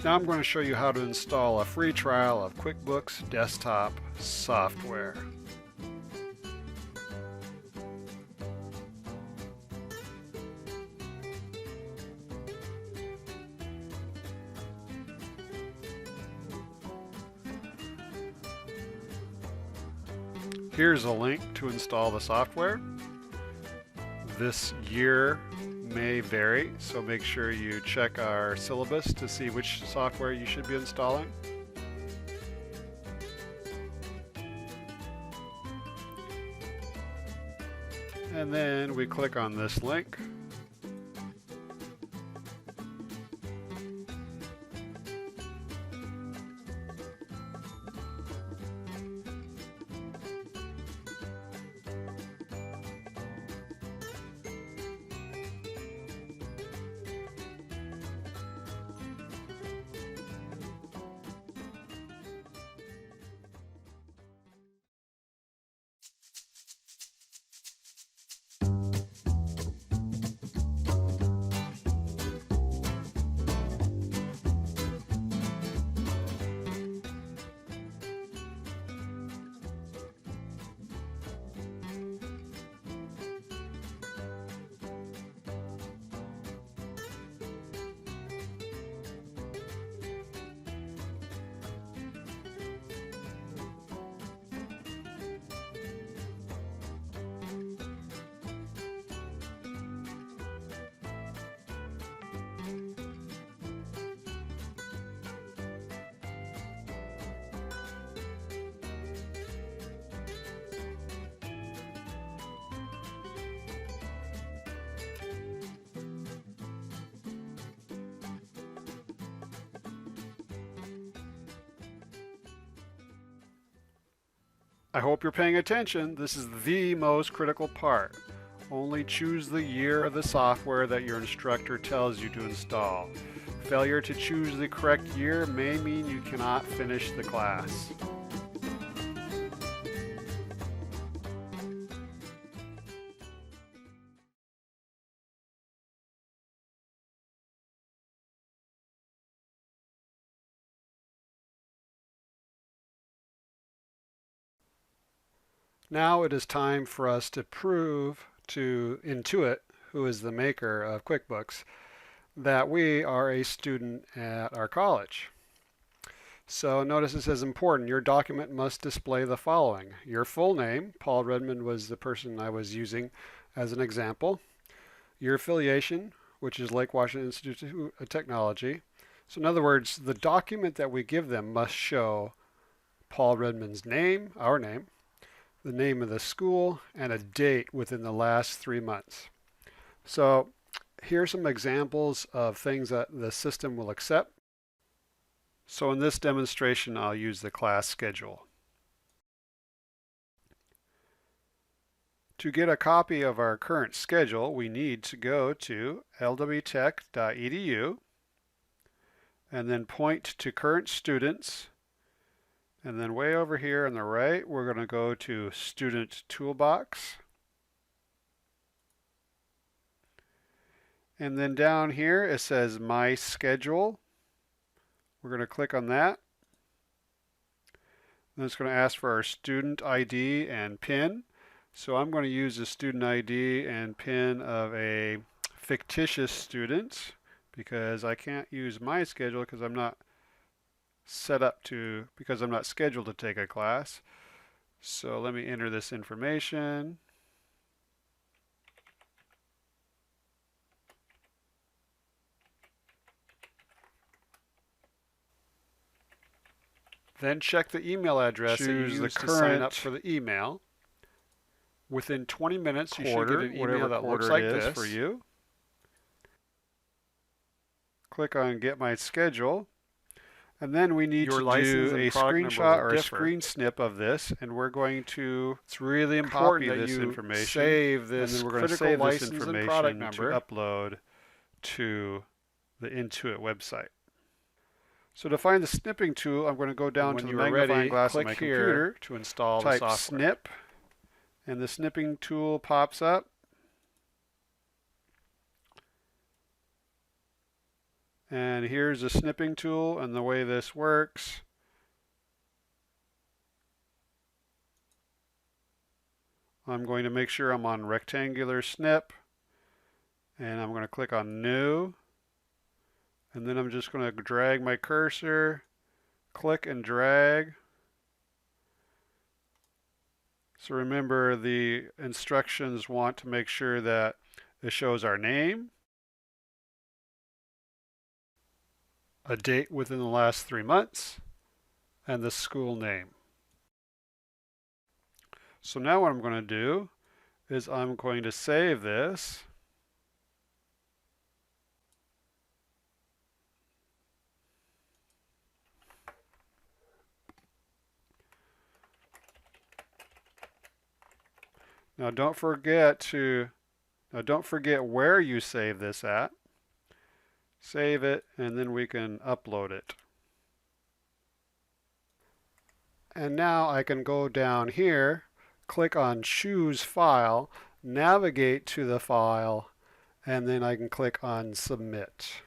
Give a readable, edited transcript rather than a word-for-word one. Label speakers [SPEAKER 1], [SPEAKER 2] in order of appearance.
[SPEAKER 1] Now I'm going to show you how to install a free trial of QuickBooks desktop software. Here's a link to install the software. This year may vary, so make sure you check our syllabus to see which software you should be installing. And then we click on this link. I hope you're paying attention. This is the most critical part. Only choose the year of the software that your instructor tells you to install. Failure to choose the correct year may mean you cannot finish the class. Now it is time for us to prove to Intuit, who is the maker of QuickBooks, that we are a student at our college. So notice it says important. Your document must display the following: your full name, Paul Redmond was the person I was using as an example, your affiliation, which is Lake Washington Institute of Technology. So in other words, the document that we give them must show Paul Redmond's name, our name, the name of the school, and a date within the last 3 months. So here's some examples of things that the system will accept. So in this demonstration, I'll use the class schedule. To get a copy of our current schedule, we need to go to lwtech.edu and then point to current students. And then way over here on the right, we're going to go to Student Toolbox. And then down here it says My Schedule. We're going to click on that. Then it's going to ask for our student ID and PIN. So I'm going to use the student ID and PIN of a fictitious student because I can't use my schedule because I'm not because I'm not scheduled to take a class. So let me enter this information. Then check the email address that you use to sign up for the email. Within 20 minutes, you should get an email that looks like this for you. Click on Get My Schedule. And then we need to do a screenshot or a screen snip of this, and we're going to, it's really important that you save this, and then we're going to save this information to upload to the Intuit website. So to find the snipping tool, I'm going to go down to the magnifying glass on my computer to install the software. Type snip, and the snipping tool pops up. And here's the snipping tool and the way this works. I'm going to make sure I'm on rectangular snip, and I'm going to click on new, and then I'm just going to drag my cursor, click and drag. So remember, the instructions want to make sure that it shows our name, a date within the last 3 months, and the school name. So now what I'm going to do is I'm going to save this. Now don't forget where you save this at. Save it, and then we can upload it. And now I can go down here, click on Choose File, navigate to the file, and then I can click on Submit.